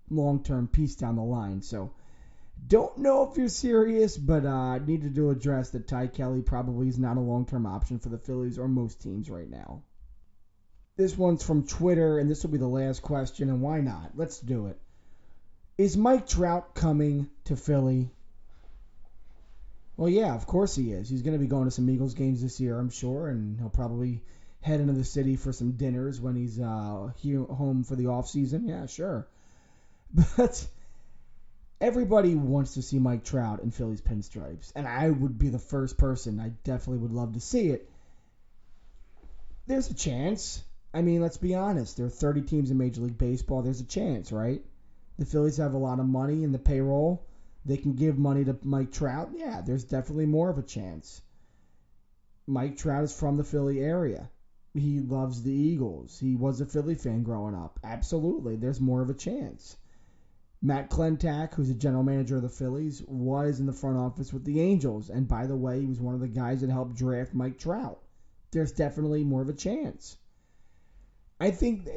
long-term piece down the line. So don't know if you're serious, but needed to address that Ty Kelly probably is not a long-term option for the Phillies or most teams right now. This one's from Twitter, and this will be the last question, and why not? Let's do it. Is Mike Trout coming to Philly? Well, yeah, of course he is. He's going to be going to some Eagles games this year, I'm sure, and he'll probably head into the city for some dinners when he's here home for the off season. Yeah, sure. But everybody wants to see Mike Trout in Phillies pinstripes, and I would be the first person. I definitely would love to see it. There's a chance. Let's be honest. There are 30 teams in Major League Baseball. There's a chance, right? The Phillies have a lot of money in the payroll. They can give money to Mike Trout. Yeah, there's definitely more of a chance. Mike Trout is from the Philly area. He loves the Eagles. He was a Philly fan growing up. Absolutely, there's more of a chance. Matt Klentak, who's the general manager of the Phillies, was in the front office with the Angels. And by the way, he was one of the guys that helped draft Mike Trout. There's definitely more of a chance. I think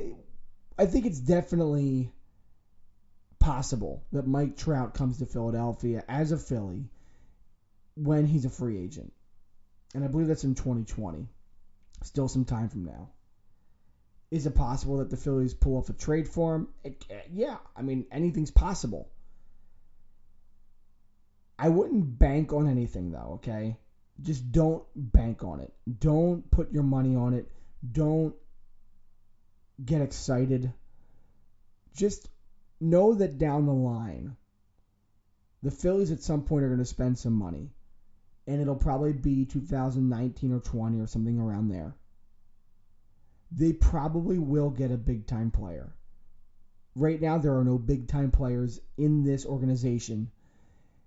it's definitely possible that Mike Trout comes to Philadelphia as a Philly when he's a free agent. And I believe that's in 2020. Still some time from now. Is it possible that the Phillies pull off a trade for him? Yeah, anything's possible. I wouldn't bank on anything, though, okay? Just don't bank on it. Don't put your money on it. Don't get excited. Just know that down the line, the Phillies at some point are going to spend some money. And it'll probably be 2019 or 20 or something around there. They probably will get a big-time player. right now there are no big-time players in this organization.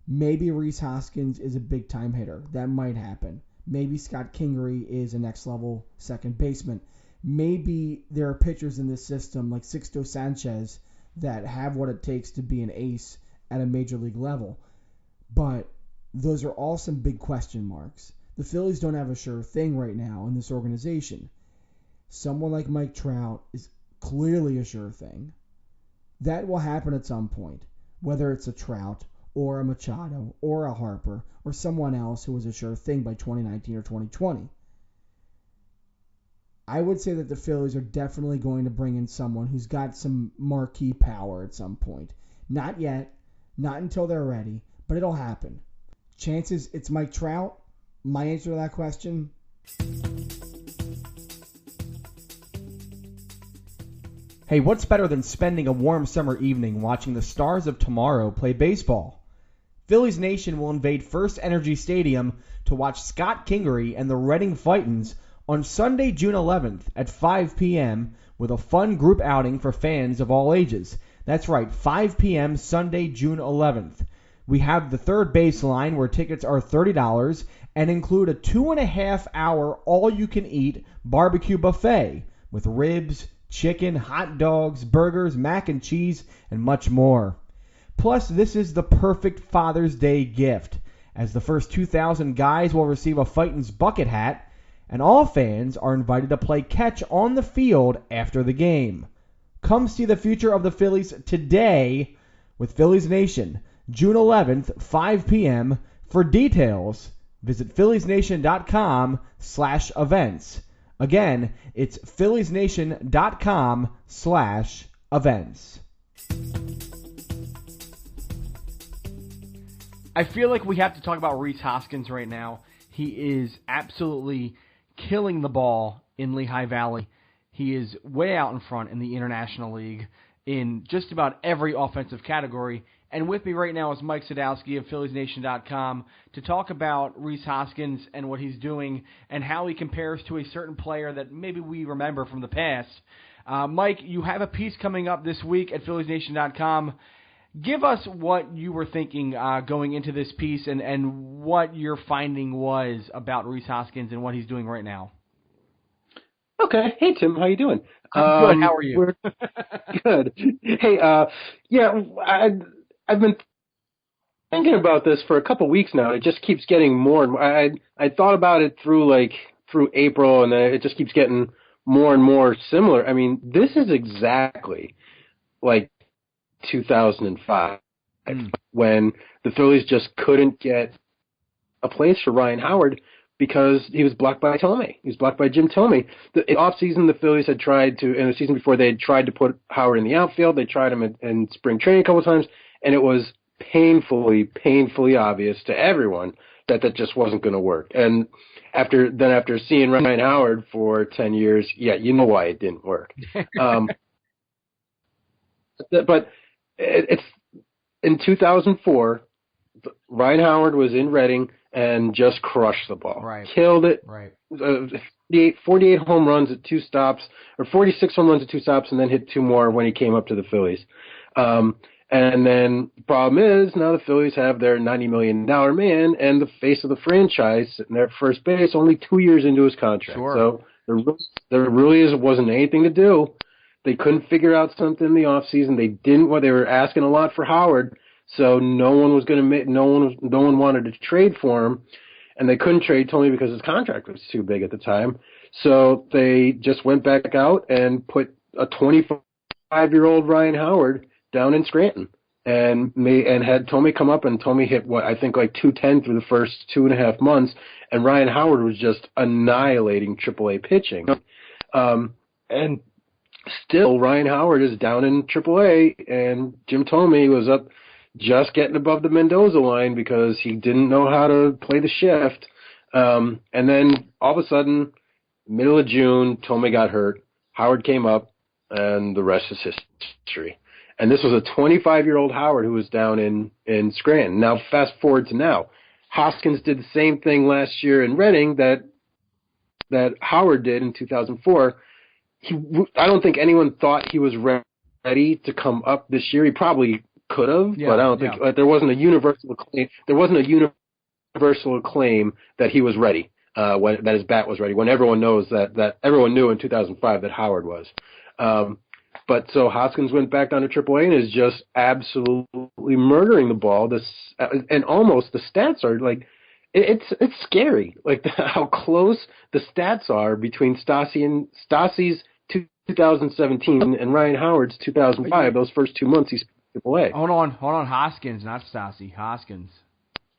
Maybe Rhys Hoskins is a big-time hitter. That might happen. Maybe Scott Kingery is a next-level second baseman. Maybe there are pitchers in this system like Sixto Sanchez that have what it takes to be an ace at a major league level. But those are all some big question marks. The Phillies don't have a sure thing right now in this organization. Someone like Mike Trout is clearly a sure thing. That will happen at some point, whether it's a Trout or a Machado or a Harper or someone else who was a sure thing by 2019 or 2020. I would say that the Phillies are definitely going to bring in someone who's got some marquee power at some point. Not yet, not until they're ready, but it'll happen. Chances it's Mike Trout? My answer to that question? Hey, what's better than spending a warm summer evening watching the stars of tomorrow play baseball? Phillies Nation will invade First Energy Stadium to watch Scott Kingery and the Reading Fightins on Sunday, June 11th at 5 p.m. with a fun group outing for fans of all ages. That's right, 5 p.m. Sunday, June 11th. We have the third baseline where tickets are $30 and include a 2.5-hour all-you-can-eat barbecue buffet with ribs, chicken, hot dogs, burgers, mac and cheese, and much more. Plus, this is the perfect Father's Day gift, as the first 2,000 guys will receive a Fightins bucket hat, and all fans are invited to play catch on the field after the game. Come see the future of the Phillies today with Phillies Nation, June 11th, 5 p.m. For details, visit philliesnation.com/events. Again, it's philliesnation.com/events. I feel like we have to talk about Rhys Hoskins right now. He is absolutely killing the ball in Lehigh Valley. He is way out in front in the International League in just about every offensive category. And with me right now is Mike Sadowski of philliesnation.com to talk about Rhys Hoskins and what he's doing and how he compares to a certain player that maybe we remember from the past. Mike, you have a piece coming up this week at philliesnation.com. Give us what you were thinking going into this piece and what your finding was about Rhys Hoskins and what he's doing right now. Okay. Hey, Tim. How you doing? I'm good. How are you? Good. Hey, I've been thinking about this for a couple weeks now. It just keeps getting more and more. I thought about it through April, and then it just keeps getting more and more similar. I mean, this is exactly like 2005 when the Phillies just couldn't get a place for Ryan Howard because he was blocked by Tomei. He was blocked by Jim Tomei. In offseason, the Phillies had tried to, in the season before, they had tried to put Howard in the outfield. They tried him in spring training a couple of times, and it was painfully obvious to everyone that just wasn't going to work. And after seeing Ryan Howard for 10 years, yeah, you know why it didn't work. But it's in 2004, Ryan Howard was in Reading and just crushed the ball. Right. Killed it. Right. 48 home runs at 2 stops, or 46 home runs at 2 stops, and then hit 2 more when he came up to the Phillies. And then the problem is now the Phillies have their $90 million man and the face of the franchise sitting there at first base only 2 years into his contract. Sure. So there really wasn't anything to do. They couldn't figure out something in the offseason. They were asking a lot for Howard, so no one wanted to trade for him, and they couldn't trade Tomei because his contract was too big at the time. So they just went back out and put a 25-year-old Ryan Howard down in Scranton and had Tomei come up, and Tomei hit I think like 210 through the first 2.5 months, and Ryan Howard was just annihilating AAA pitching. And still, Ryan Howard is down in AAA, and Jim Tomei was up just getting above the Mendoza line because he didn't know how to play the shift. And then all of a sudden, middle of June, Tomei got hurt. Howard came up, and the rest is history. And this was a 25-year-old Howard who was down in Scranton. Now, fast forward to now. Hoskins did the same thing last year in Reading that Howard did in 2004. I don't think anyone thought he was ready ready to come up this year. He probably could have, Yeah, but I don't think there wasn't a universal acclaim. There wasn't a universal acclaim that he was ready, that his bat was ready. When everyone knows that everyone knew in 2005 that Howard was. But so Hoskins went back down to AAA and is just absolutely murdering the ball. And almost the stats are like, it's scary, like how close the stats are between Stassi's 2017 and Ryan Howard's 2005. Those first 2 months he's AAA. Hold on, Hoskins, not Stassi, Hoskins.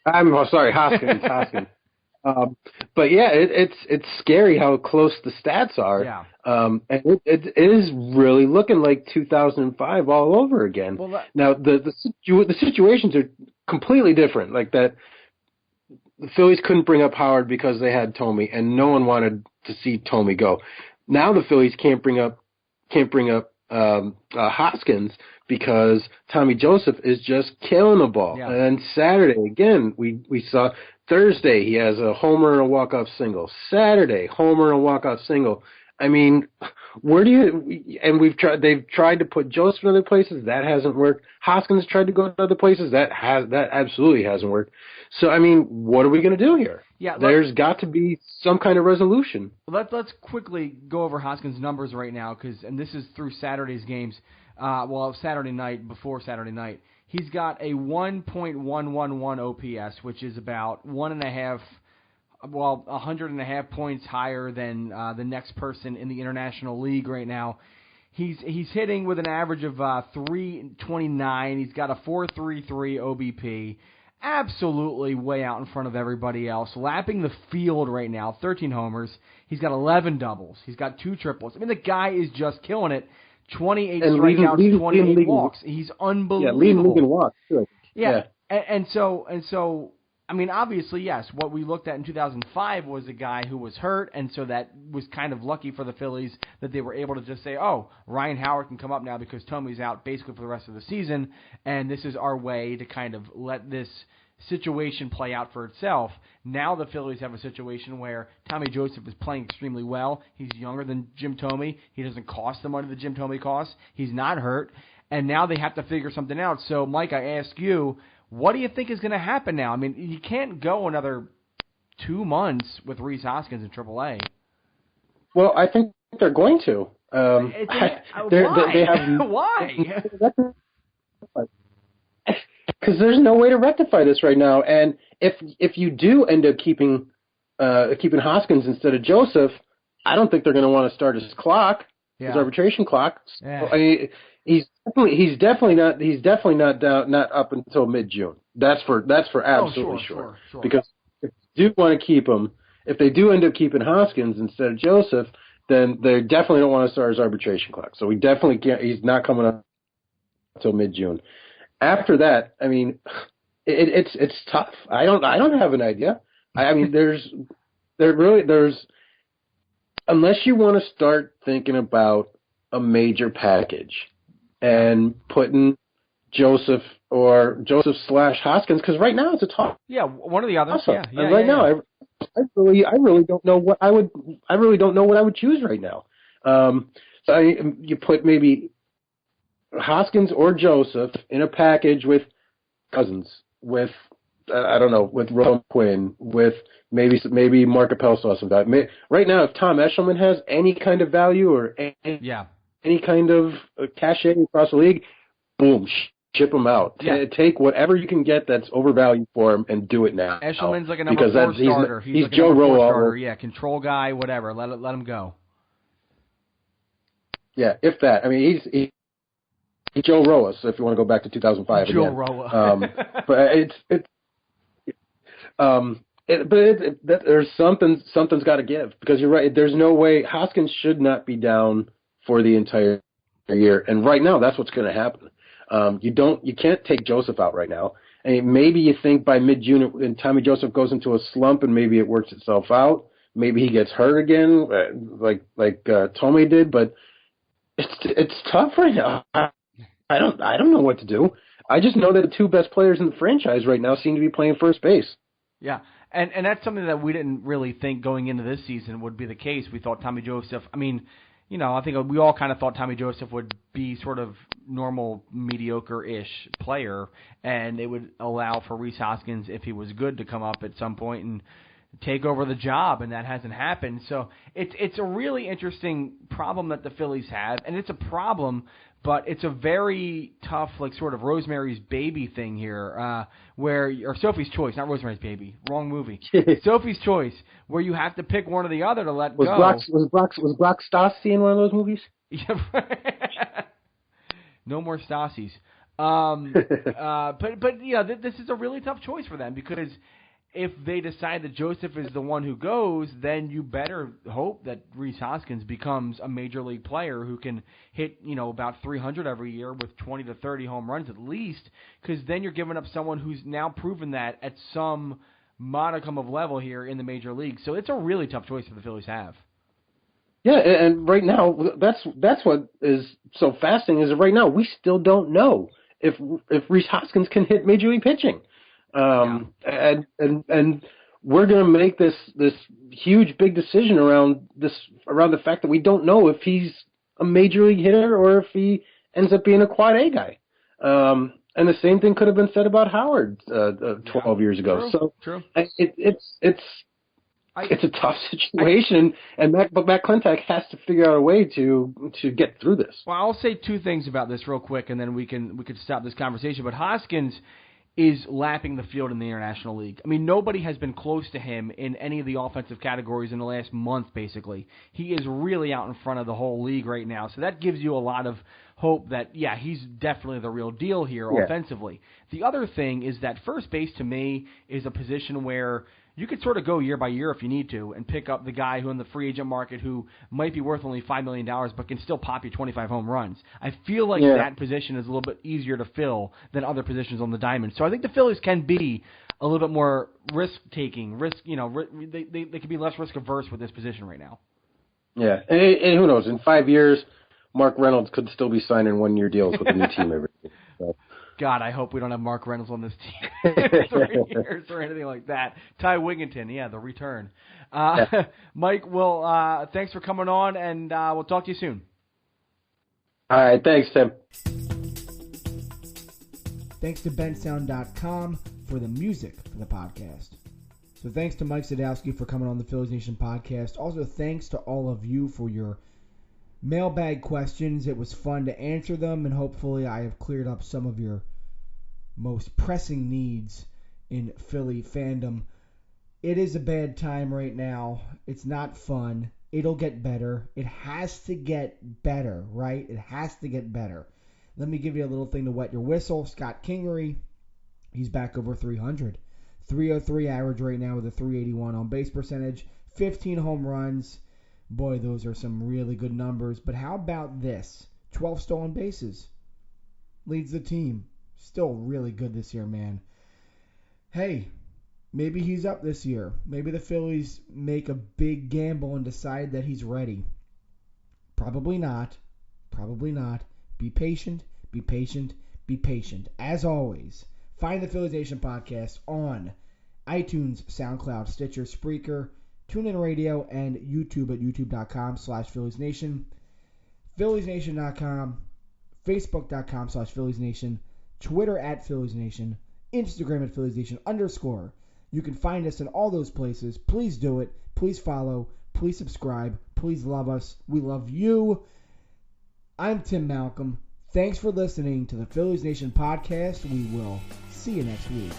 I'm sorry, Hoskins. But yeah, it's scary how close the stats are. Yeah. And it is really looking like 2005 all over again. Well, now the situations are completely different. Like that, the Phillies couldn't bring up Howard because they had Tommy, and no one wanted to see Tommy go. Now the Phillies can't bring up Hoskins because Tommy Joseph is just killing the ball. Yeah. And then Saturday again, we saw. Thursday, he has a homer and a walk-off single. Saturday, homer and a walk-off single. I mean, they've tried to put Joseph in other places. That hasn't worked. Hoskins tried to go to other places. That absolutely hasn't worked. So, I mean, what are we going to do here? Yeah, there's got to be some kind of resolution. Let's quickly go over Hoskins' numbers right now, and this is through Saturday's games. Saturday night, before Saturday night. He's got a 1.111 OPS, which is about 100.5 points higher than the next person in the International League right now. He's hitting with an average of 329. He's got a 4.33 OBP. Absolutely way out in front of everybody else. Lapping the field right now, 13 homers. He's got 11 doubles. He's got 2 triples. I mean, the guy is just killing it. 28 strikeouts, 28 walks. He's unbelievable. Yeah, leading league in walks, too. Yeah. And so, I mean, obviously, yes, what we looked at in 2005 was a guy who was hurt, and so that was kind of lucky for the Phillies that they were able to just say, oh, Ryan Howard can come up now because Tomey's out basically for the rest of the season, and this is our way to kind of let this situation play out for itself. Now the Phillies have a situation where Tommy Joseph is playing extremely well. He's younger than Jim Thome. He doesn't cost the money that Jim Thome costs. He's not hurt. And now they have to figure something out. So, Mike, I ask you, what do you think is going to happen now? I mean, you can't go another 2 months with Rhys Hoskins in AAA. Well, I think they're going to. Why? They have Why? Because there's no way to rectify this right now, and if you do end up keeping Hoskins instead of Joseph, I don't think they're going to want to start his clock, his arbitration clock. Yeah. I mean, he's definitely not up until mid-June. That's for absolutely sure. Because if they do want to keep him, if they do end up keeping Hoskins instead of Joseph, then they definitely don't want to start his arbitration clock. So we definitely can't. He's not coming up until mid-June. After that, I mean, it's tough. I don't have an idea. I mean, there's unless you want to start thinking about a major package and putting Joseph /Hoskins, because right now it's a toss. Yeah, one of the others. Yeah, and right now, I really don't know what I would choose right now. So you put maybe Hoskins or Joseph in a package with Cousins, with with Ron Quinn, with maybe Mark Appel saw some value. Right now, if Tom Eshelman has any kind of value or any kind of cachet across the league, boom, ship him out. Yeah. Take whatever you can get that's overvalued for him and do it now. Eshelman's like a number 4 starter. He's like Joe Rowe. Yeah, control guy, whatever. Let him go. Yeah, if that. I mean, he's Joe Roa, so if you want to go back to 2005 Joe again. Roa. But there's something's got to give, because you're right. There's no way Hoskins should not be down for the entire year, and right now that's what's going to happen. You can't take Joseph out right now. And maybe you think by mid-June and Tommy Joseph goes into a slump and maybe it works itself out. Maybe he gets hurt again, like Tommy did. But it's tough right now. I don't know what to do. I just know that the 2 best players in the franchise right now seem to be playing first base. Yeah, and that's something that we didn't really think going into this season would be the case. We thought Tommy Joseph, I mean, I think we all kind of thought Tommy Joseph would be sort of normal, mediocre-ish player, and it would allow for Rhys Hoskins, if he was good, to come up at some point and take over the job, and that hasn't happened. So it's a really interesting problem that the Phillies have, and it's a problem, but it's a very tough, like, sort of Rosemary's Baby thing here, or Sophie's Choice, not Rosemary's Baby, wrong movie. Sophie's Choice, where you have to pick one or the other to let go. Was Brock Stassi in one of those movies? No more Stasis. But this is a really tough choice for them, because if they decide that Joseph is the one who goes, then you better hope that Rhys Hoskins becomes a major league player who can hit, about 300 every year with 20 to 30 home runs at least, because then you're giving up someone who's now proven that at some modicum of level here in the major league. So it's a really tough choice that the Phillies have. Yeah, and right now, that's what is so fascinating, is that right now we still don't know if Rhys Hoskins can hit major league pitching. And we're going to make this huge big decision around the fact that we don't know if he's a major league hitter or if he ends up being a quad A guy. And the same thing could have been said about Howard 12 years ago. True. It's a tough situation, and Matt Klentak has to figure out a way to get through this. Well, I'll say two things about this real quick, and then we could stop this conversation. But Hoskins is lapping the field in the International League. I mean, nobody has been close to him in any of the offensive categories in the last month, basically. He is really out in front of the whole league right now, so that gives you a lot of hope that, he's definitely the real deal here offensively. The other thing is that first base, to me, is a position where you could sort of go year by year if you need to and pick up the guy who in the free agent market who might be worth only $5 million but can still pop you 25 home runs. I feel like that position is a little bit easier to fill than other positions on the diamond. So I think the Phillies can be a little bit more risk-taking. They can be less risk-averse with this position right now. Yeah, and who knows, in 5 years, Mark Reynolds could still be signing one-year deals with a new team every year. So. God, I hope we don't have Mark Reynolds on this team 3 years or anything like that. Ty Wigginton, the return. Mike, thanks for coming on, and we'll talk to you soon. All right, thanks, Tim. Thanks to bensound.com for the music for the podcast. So thanks to Mike Sadowski for coming on the Phillies Nation Podcast. Also, thanks to all of you for your mailbag questions. It was fun to answer them, and hopefully I have cleared up some of your most pressing needs in Philly fandom. It is a bad time right now. It's not fun. It'll get better. It has to get better, right? It has to get better. Let me give you a little thing to wet your whistle. Scott Kingery, he's back over 300. 303 average right now with a 381 on base percentage. 15 home runs. Boy, those are some really good numbers. But how about this? 12 stolen bases. Leads the team. Still really good this year, man. Hey, maybe he's up this year. Maybe the Phillies make a big gamble and decide that he's ready. Probably not. Probably not. Be patient. Be patient. Be patient. As always, find the Phillies Nation Podcast on iTunes, SoundCloud, Stitcher, Spreaker, TuneIn Radio, and YouTube at youtube.com/Phillies Nation, PhilliesNation.com, Facebook.com/Phillies Nation, Twitter at Phillies Nation, Instagram at Phillies Nation _. You can find us in all those places. Please do it. Please follow. Please subscribe. Please love us. We love you. I'm Tim Malcolm. Thanks for listening to the Phillies Nation Podcast. We will see you next week.